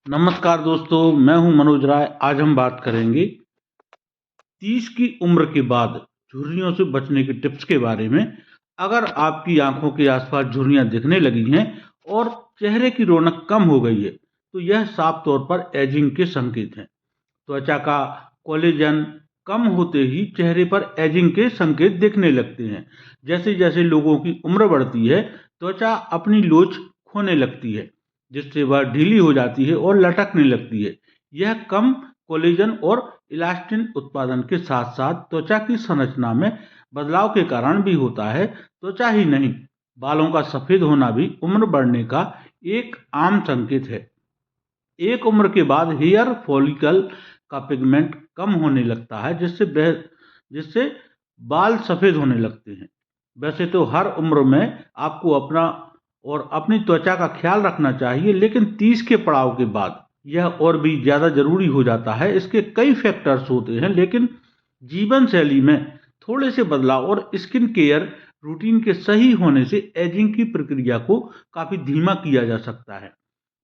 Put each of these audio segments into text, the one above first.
नमस्कार दोस्तों, मैं हूं मनोज राय। आज हम बात करेंगे 30 की उम्र के बाद झुर्रियों से बचने के टिप्स के बारे में। अगर आपकी आंखों के आसपास झुर्रियां दिखने लगी हैं और चेहरे की रौनक कम हो गई है, तो यह साफ तौर पर एजिंग के संकेत हैं। त्वचा का कोलेजन कम होते ही चेहरे पर एजिंग के संकेत दिखने लगते हैं। जैसे जैसे लोगों की उम्र बढ़ती है, त्वचा अपनी लोच खोने लगती है, जिससे वह ढीली हो जाती है और लटकने लगती है। यह कम कोलेजन और इलास्टिन उत्पादन के साथ साथ त्वचा की संरचना में बदलाव के कारण भी होता है। त्वचा ही नहीं, बालों का सफेद होना भी उम्र बढ़ने का एक आम संकेत है। एक उम्र के बाद हेयर फॉलिकल का पिगमेंट कम होने लगता है, जिससे बाल सफेद होने लगते हैं। वैसे तो हर उम्र में आपको अपनी त्वचा का ख्याल रखना चाहिए, लेकिन 30 के पड़ाव के बाद यह और भी ज़्यादा ज़रूरी हो जाता है। इसके कई फैक्टर्स होते हैं, लेकिन जीवन शैली में थोड़े से बदलाव और स्किन केयर रूटीन के सही होने से एजिंग की प्रक्रिया को काफ़ी धीमा किया जा सकता है।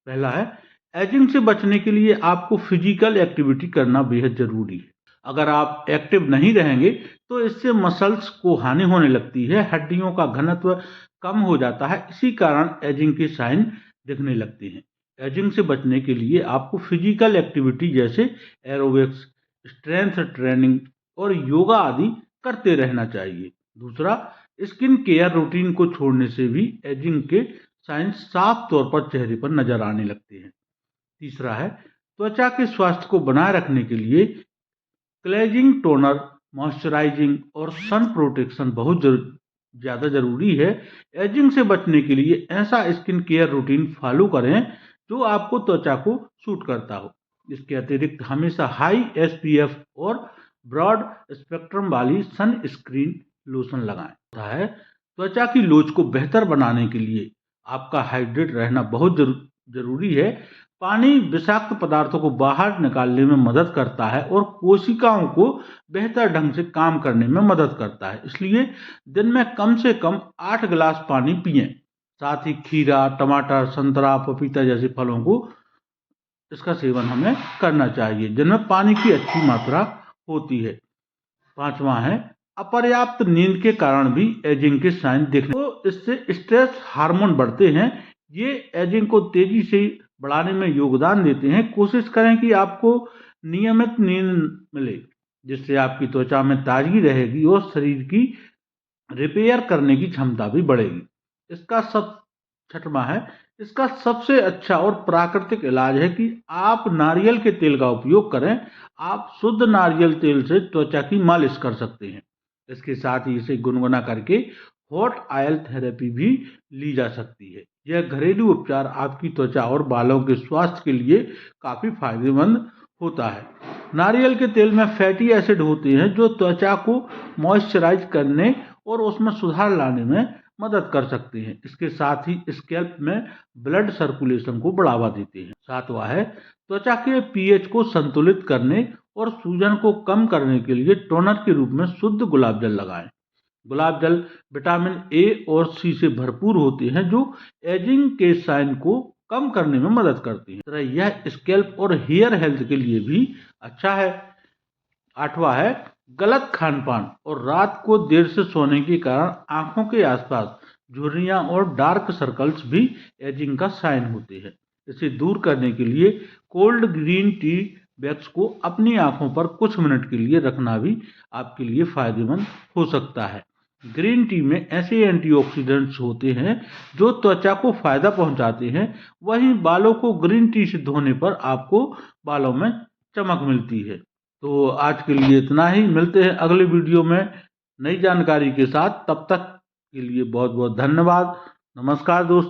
पहला है, एजिंग से बचने के लिए आपको फिजिकल एक्टिविटी करना बेहद जरूरी है। अगर आप एक्टिव नहीं रहेंगे तो इससे मसल्स को हानि होने लगती है, हड्डियों का घनत्व कम हो जाता है। इसी कारण एजिंग के साइन दिखने लगते हैं। एजिंग से बचने के लिए आपको फिजिकल एक्टिविटी जैसे एरोबिक्स, स्ट्रेंथ ट्रेनिंग और योगा आदि करते रहना चाहिए। दूसरा, स्किन केयर रूटीन को छोड़ने से भी एजिंग के साइंस साफ तौर पर चेहरे पर नजर आने लगते हैं। तीसरा है, त्वचा के स्वास्थ्य को बनाए रखने के लिए क्लेंजिंग, टोनर, मॉइस्चराइजिंग और सन प्रोटेक्शन बहुत ज़्यादा जरूरी है। एजिंग से बचने के लिए ऐसा स्किन केयर रूटीन फॉलो करें जो आपको त्वचा को सूट करता हो। इसके अतिरिक्त हमेशा हाई एसपीएफ और ब्रॉड स्पेक्ट्रम वाली सन स्क्रीन लोशन लगाएं। होता है, त्वचा की लोच को बेहतर बनाने के लिए आपका हाइड्रेट रहना बहुत जरूरी है। पानी विषाक्त पदार्थों को बाहर निकालने में मदद करता है और कोशिकाओं को बेहतर ढंग से काम करने में मदद करता है। इसलिए दिन में कम से कम 8 गिलास पानी पिएं। साथ ही खीरा, टमाटर, संतरा, पपीता जैसे फलों को इसका सेवन हमें करना चाहिए, जिनमें पानी की अच्छी मात्रा होती है। पांचवा है, अपर्याप्त नींद के कारण भी एजिंग के साइन दिखने तो इससे स्ट्रेस हार्मोन बढ़ते हैं। ये एजिंग को तेजी से बढ़ाने में योगदान देते हैं। कोशिश करें कि आपको नियमित नींद मिले, जिससे आपकी त्वचा में ताजगी रहेगी और शरीर की रिपेयर करने की क्षमता भी बढ़ेगी। इसका सब छठवां है, इसका सबसे अच्छा और प्राकृतिक इलाज है कि आप नारियल के तेल का उपयोग करें। आप शुद्ध नारियल तेल से त्वचा की मालिश कर सकते हैं। इसके साथ ही इसे गुनगुना करके हॉट ऑयल थेरेपी भी ली जा सकती है। यह घरेलू उपचार आपकी त्वचा और बालों के स्वास्थ्य के लिए काफी फायदेमंद होता है। नारियल के तेल में फैटी एसिड होते हैं जो त्वचा को मॉइस्चराइज करने और उसमें सुधार लाने में मदद कर सकते हैं। इसके साथ ही स्कैल्प में ब्लड सर्कुलेशन को बढ़ावा देते हैं। सातवां है, त्वचा के पीएच को संतुलित करने और सूजन को कम करने के लिए टोनर के रूप में शुद्ध गुलाब जल लगाएं। गुलाब जल विटामिन ए और सी से भरपूर होते हैं, जो एजिंग के साइन को कम करने में मदद करती है। तरह यह स्कैल्प और हेयर हेल्थ के लिए भी अच्छा है। आठवां है, गलत खान पान और रात को देर से सोने के कारण आंखों के आसपास झुर्रियां और डार्क सर्कल्स भी एजिंग का साइन होते हैं। इसे दूर करने के लिए कोल्ड ग्रीन टी बैग्स को अपनी आंखों पर कुछ मिनट के लिए रखना भी आपके लिए फायदेमंद हो सकता है। ग्रीन टी में ऐसे एंटीऑक्सीडेंट्स होते हैं जो त्वचा को फायदा पहुंचाते हैं। वहीं बालों को ग्रीन टी से धोने पर आपको बालों में चमक मिलती है। तो आज के लिए इतना ही। मिलते हैं अगले वीडियो में नई जानकारी के साथ। तब तक के लिए बहुत बहुत धन्यवाद। नमस्कार दोस्तों।